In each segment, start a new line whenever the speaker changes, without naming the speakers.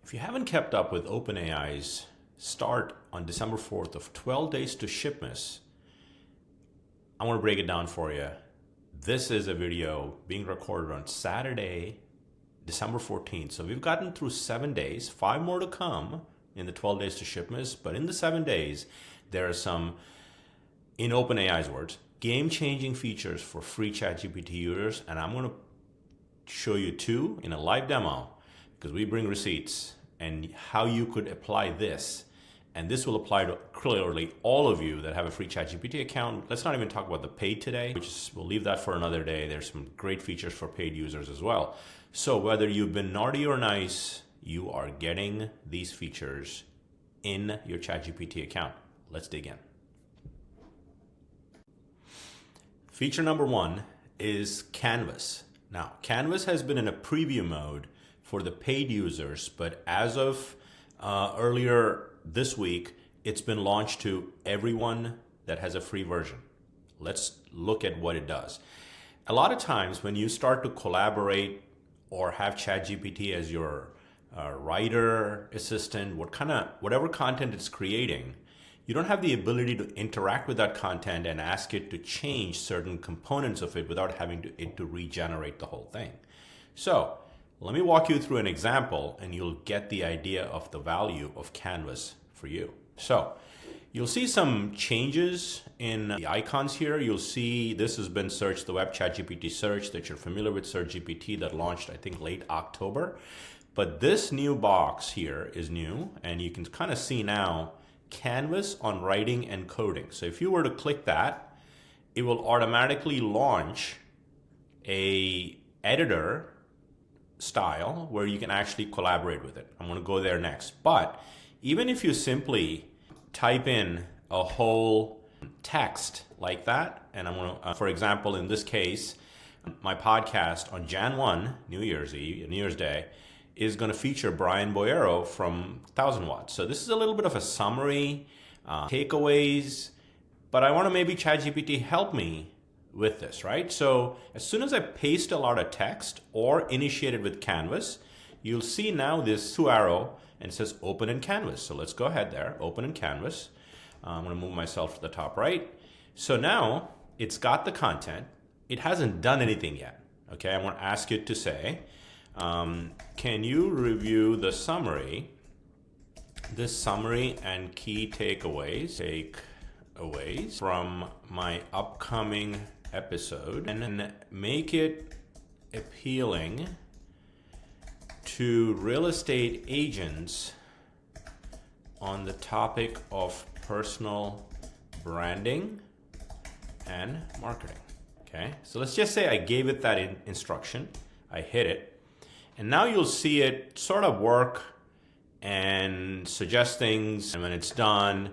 If you haven't kept up with OpenAI's start on December 4th of 12 days to Shipmas, I want to break it down for you. This is a video being recorded on Saturday, December 14th. So we've gotten through 7 days, 5 more to come in the 12 days to Shipmas. But in the 7 days, there are some, in OpenAI's words, game-changing features for free ChatGPT users. And I'm going to show you 2 in a live demo because we bring receipts and how you could apply this. And this will apply to clearly all of you that have a free ChatGPT account. Let's not even talk about the paid today, we'll leave that for another day. There's some great features for paid users as well. So whether you've been naughty or nice, you are getting these features in your ChatGPT account. Let's dig in. Feature number 1 is Canvas. Now, Canvas has been in a preview mode for the paid users, but as of earlier this week, it's been launched to everyone that has a free version. Let's look at what it does. A lot of times when you start to collaborate or have ChatGPT as your writer assistant, whatever content it's creating, you don't have the ability to interact with that content and ask it to change certain components of it without having it to regenerate the whole thing. So let me walk you through an example and you'll get the idea of the value of Canvas for you. So you'll see some changes in the icons here. You'll see this has been searched, the web ChatGPT search that you're familiar with, Search GPT, that launched, I think, late October. But this new box here is new, and you can kind of see now Canvas on writing and coding. So if you were to click that, it will automatically launch a editor style where you can actually collaborate with it. I'm going to go there next. But even if you simply type in a whole text like that, and I'm going to, for example, in this case, my podcast on Jan 1, New Year's Day, is going to feature Brian Boyero from 1000 Watts. So this is a little bit of a summary, takeaways, but I want to maybe ChatGPT help me with this, right? So as soon as I paste a lot of text or initiate it with Canvas, you'll see now this 2 arrow and it says open in Canvas. So let's go ahead there, open in Canvas. I'm going to move myself to the top right. So now it's got the content. It hasn't done anything yet. Okay, I want to ask it to say, can you review the summary, this summary and key takeaways from my upcoming episode, and then make it appealing to real estate agents on the topic of personal branding and marketing. Okay, so let's just say I gave it that instruction, I hit it, and now you'll see it sort of work and suggest things, and when it's done,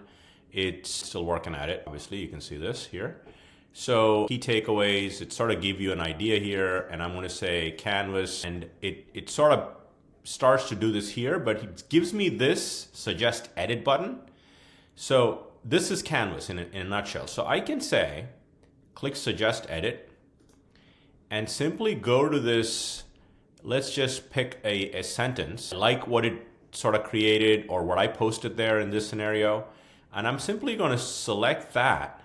it's still working at it. Obviously, you can see this here. So key takeaways, it sort of give you an idea here, and I'm going to say Canvas, and it sort of starts to do this here, but it gives me this suggest edit button. So this is Canvas in a nutshell. So I can say, click suggest edit, and simply go to this, let's just pick a sentence, like what it sort of created or what I posted there in this scenario. And I'm simply going to select that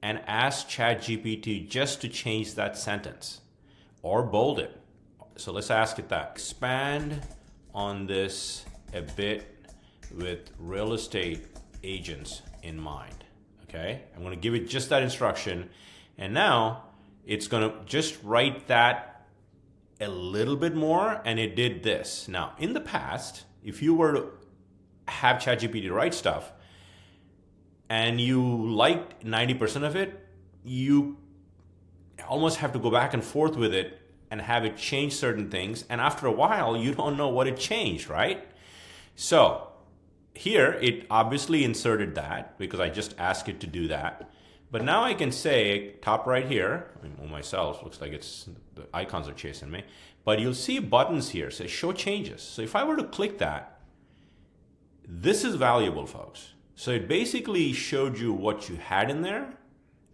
and ask ChatGPT just to change that sentence or bold it. So let's ask it that. Expand on this a bit with real estate agents in mind. Okay, I'm going to give it just that instruction. And now it's going to just write that a little bit more, and it did this. Now, in the past, if you were to have ChatGPT write stuff, and you liked 90% of it, you almost have to go back and forth with it and have it change certain things. And after a while, you don't know what it changed, right? So here, it obviously inserted that because I just asked it to do that. But now I can say, top right here, I mean, myself, looks like the icons are chasing me. But you'll see buttons here, say show changes. So if I were to click that, this is valuable, folks. So it basically showed you what you had in there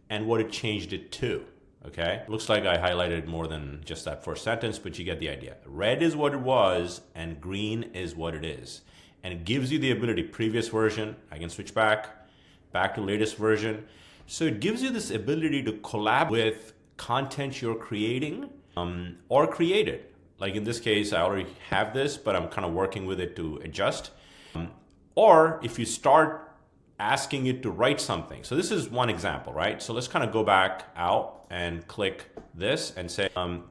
and what it changed it to. Okay, looks like I highlighted more than just that first sentence, but you get the idea. Red is what it was and green is what it is. And it gives you the ability, previous version, I can switch back to latest version. So it gives you this ability to collab with content you're creating or created. Like in this case, I already have this, but I'm kind of working with it to adjust. Or if you start asking it to write something. So this is one example, right? So let's kind of go back out and click this and say, I'm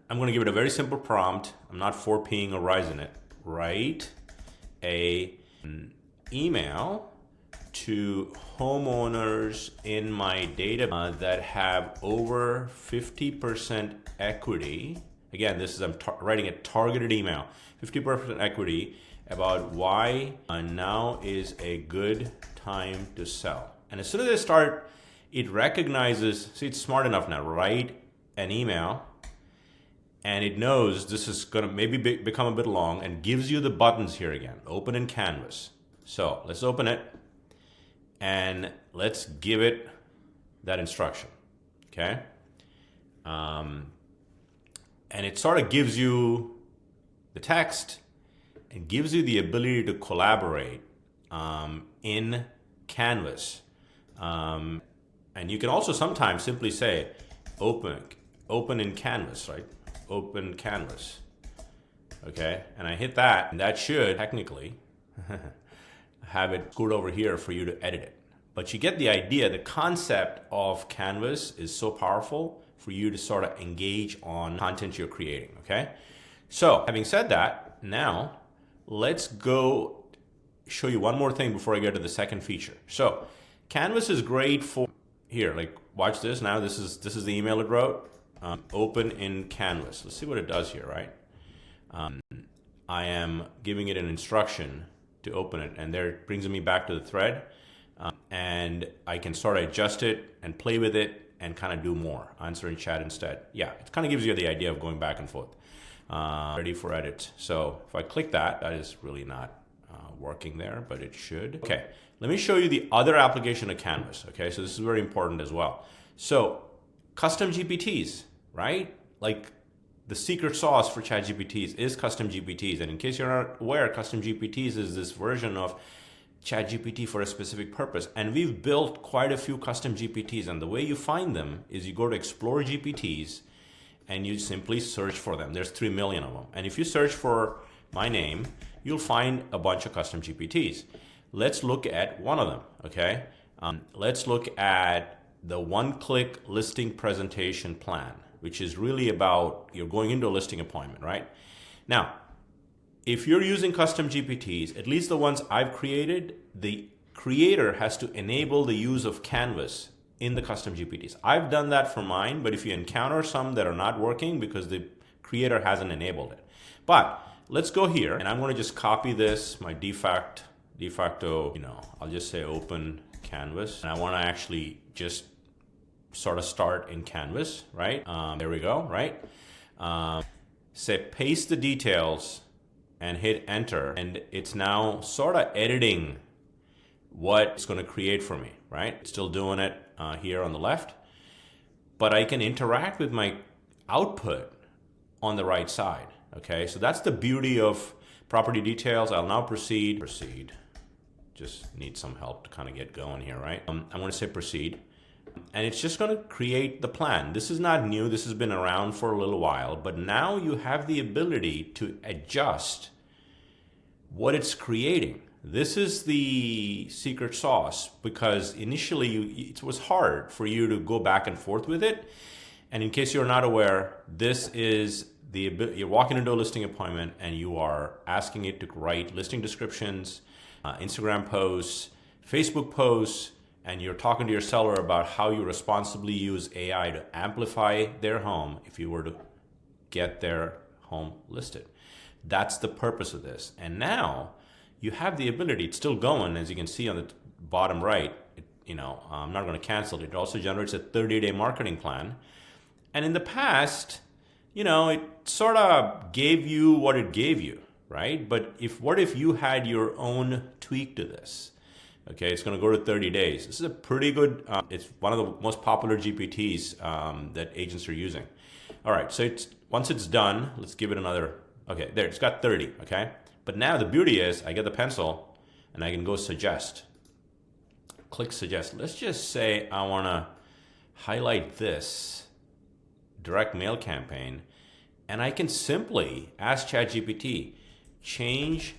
going to give it a very simple prompt. I'm not 4Ping or rising it. Write a email to homeowners in my data that have over 50% equity. Again, this is I'm writing a targeted email, 50% equity, about why now is a good time to sell. And as soon as I start, it recognizes, see, it's smart enough now, write an email, and it knows this is going to maybe become a bit long and gives you the buttons here again, open in Canvas. So let's open it and let's give it that instruction, okay? And it sort of gives you the text and gives you the ability to collaborate in Canvas. And you can also sometimes simply say, open in Canvas, right? Open Canvas, okay? And I hit that, and that should technically have it scoot over here for you to edit it. But you get the idea. The concept of Canvas is so powerful for you to sort of engage on content you're creating, okay? So having said that, now let's go show you one more thing before I get to the second feature. So Canvas is great for, here, like watch this. Now this is the email it wrote, open in Canvas. Let's see what it does here, right? I am giving it an instruction to open it, and there it brings me back to the thread, and I can sort of adjust it and play with it and kind of do more, answer in chat instead. Yeah, it kind of gives you the idea of going back and forth. Ready for edit. So if I click that, that is really not working there, but it should. Okay, let me show you the other application of Canvas. Okay, so this is very important as well. So custom GPTs, right? Like the secret sauce for ChatGPTs is custom GPTs. And in case you're not aware, custom GPTs is this version of ChatGPT for a specific purpose. And we've built quite a few custom GPTs. And the way you find them is you go to Explore GPTs and you simply search for them. There's 3 million of them. And if you search for my name, you'll find a bunch of custom GPTs. Let's look at one of them, okay? Let's look at the one-click listing presentation plan, which is really about you're going into a listing appointment, right? Now, if you're using custom GPTs, at least the ones I've created, the creator has to enable the use of Canvas in the custom GPTs. I've done that for mine, but if you encounter some that are not working because the creator hasn't enabled it. But let's go here, and I'm going to just copy this, my de facto, I'll just say open Canvas, and I want to actually just sort of start in Canvas, right? There we go, right? Say paste the details and hit enter, and it's now sort of editing what it's going to create for me, right? It's still doing it here on the left, but I can interact with my output on the right side, okay? So that's the beauty of property details. I'll now proceed. Just need some help to kind of get going here, right? I'm going to say proceed, and it's just going to create the plan. This is not new. This has been around for a little while, but now you have the ability to adjust what it's creating. This is the secret sauce, because initially it was hard for you to go back and forth with it. And in case you're not aware, this is you're walking into a listing appointment and you are asking it to write listing descriptions, Instagram posts, Facebook posts, and you're talking to your seller about how you responsibly use AI to amplify their home if you were to get their home listed. That's the purpose of this. And now you have the ability, it's still going, as you can see on the bottom right, I'm not going to cancel it. It also generates a 30-day marketing plan. And in the past, it sort of gave you what it gave you, right? But what if you had your own tweak to this? Okay, it's going to go to 30 days. This is a pretty good, it's one of the most popular GPTs that agents are using. All right, so once it's done, let's give it another, okay, there, it's got 30, okay? But now the beauty is I get the pencil and I can go suggest. Click suggest. Let's just say I want to highlight this direct mail campaign, and I can simply ask ChatGPT, change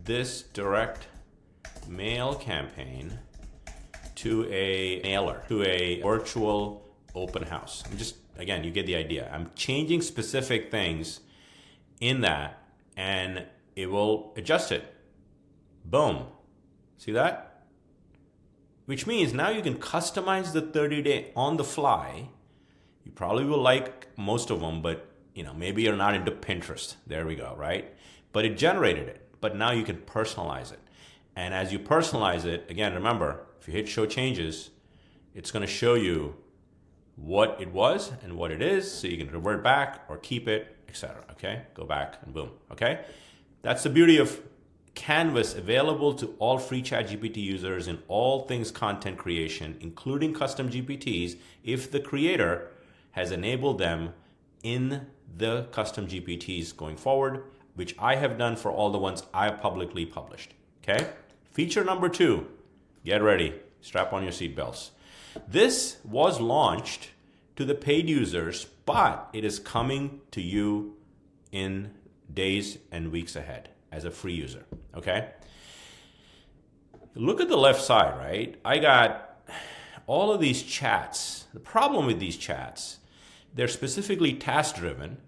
this direct mail campaign to a mailer, to a virtual open house. I'm just, again, you get the idea. I'm changing specific things in that, and it will adjust it. Boom. See that? Which means now you can customize the 30-day on the fly. You probably will like most of them, but maybe you're not into Pinterest. There we go, right? But it generated it. But now you can personalize it. And as you personalize it, again, remember, if you hit show changes, it's going to show you what it was and what it is, so you can revert back or keep it, etc. Okay? Go back and boom. Okay? That's the beauty of Canvas, available to all free ChatGPT users in all things content creation, including custom GPTs, if the creator has enabled them in the custom GPTs going forward, which I have done for all the ones I have publicly published. Okay? Feature number 2. Get ready. Strap on your seatbelts. This was launched to the paid users, but it is coming to you in days and weeks ahead as a free user. Okay? Look at the left side, right? I got all of these chats. The problem with these chats, they're specifically task-driven,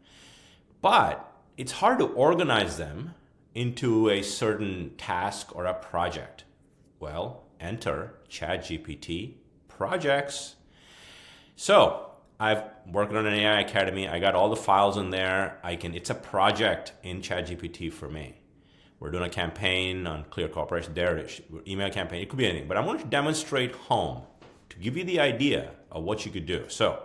but it's hard to organize them into a certain task or a project. Well, enter ChatGPT projects. So I've worked on an AI Academy. I got all the files in there. It's a project in ChatGPT for me. We're doing a campaign on clear cooperation. There it is. Email campaign. It could be anything. But I want to demonstrate home to give you the idea of what you could do. So,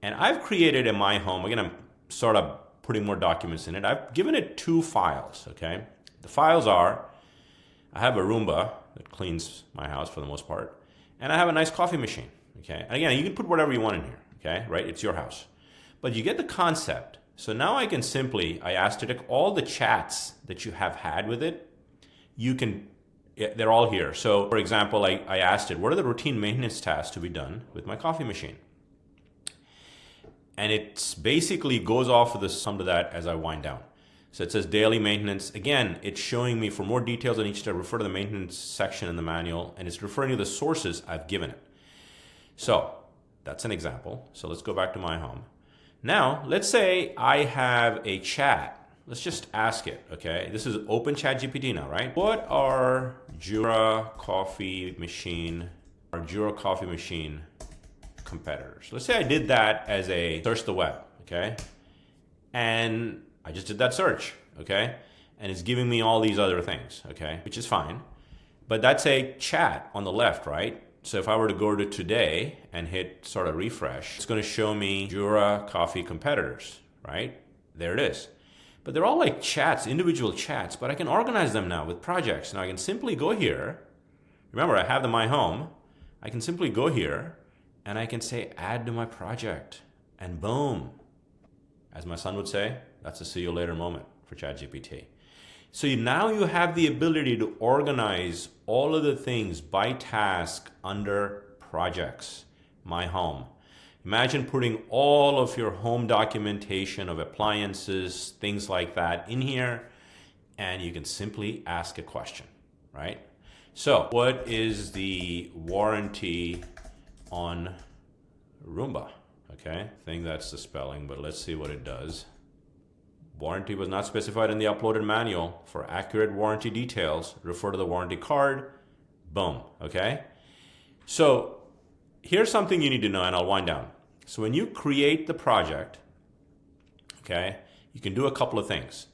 and I've created in my home, again, I'm sort of putting more documents in it. I've given it 2 files, okay? The files are, I have a Roomba that cleans my house for the most part, and I have a nice coffee machine, okay? And again, you can put whatever you want in here, okay? Right? It's your house. But you get the concept. So now I can simply, I asked it, all the chats that you have had with it, they're all here. So for example, I asked it, what are the routine maintenance tasks to be done with my coffee machine? And it basically goes off of some of that as I wind down. So it says daily maintenance. Again, it's showing me for more details on each step, refer to the maintenance section in the manual, and it's referring to the sources I've given it. So that's an example. So let's go back to my home. Now, let's say I have a chat. Let's just ask it, okay? This is open ChatGPT now, right? What are Jura coffee machine competitors? Let's say I did that as a search the web, okay? And I just did that search, okay? And it's giving me all these other things, okay? Which is fine. But that's a chat on the left, right? So if I were to go to today and hit sort of refresh, it's going to show me Jura coffee competitors, right? There it is. But they're all like chats, individual chats, but I can organize them now with projects. Now I can simply go here. Remember, I have the My Home. I can simply go here and I can say add to my project, and boom. As my son would say, that's a see you later moment for ChatGPT. So now you have the ability to organize all of the things by task under projects, My Home. Imagine putting all of your home documentation of appliances, things like that in here, and you can simply ask a question, right? So what is the warranty on Roomba? Okay, I think that's the spelling, but let's see what it does. Warranty was not specified in the uploaded manual. For accurate warranty details, refer to the warranty card. Boom, okay? So here's something you need to know, and I'll wind down. So when you create the project, okay, you can do a couple of things.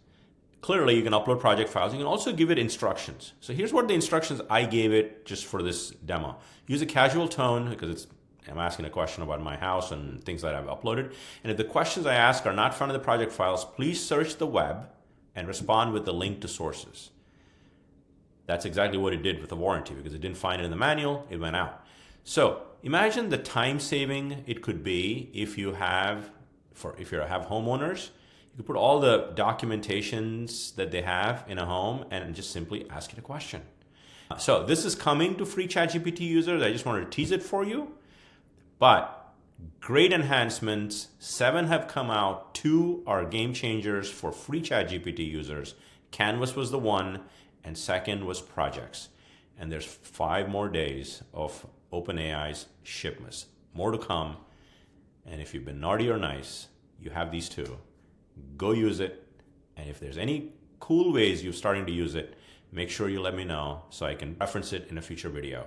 Clearly, you can upload project files. You can also give it instructions. So here's what the instructions I gave it just for this demo. Use a casual tone, because I'm asking a question about my house and things that I've uploaded. And if the questions I ask are not found in the project files, please search the web and respond with the link to sources. That's exactly what it did with the warranty, because it didn't find it in the manual, it went out. So imagine the time saving it could be if you have homeowners. You could put all the documentations that they have in a home and just simply ask it a question. So this is coming to free ChatGPT users. I just wanted to tease it for you. But great enhancements. 7 have come out. 2 are game changers for free ChatGPT users. Canvas was the one, and second was projects. And there's 5 more days of OpenAI's Shipmas. More to come. And if you've been naughty or nice, you have these 2. Go use it. And if there's any cool ways you're starting to use it, make sure you let me know so I can reference it in a future video.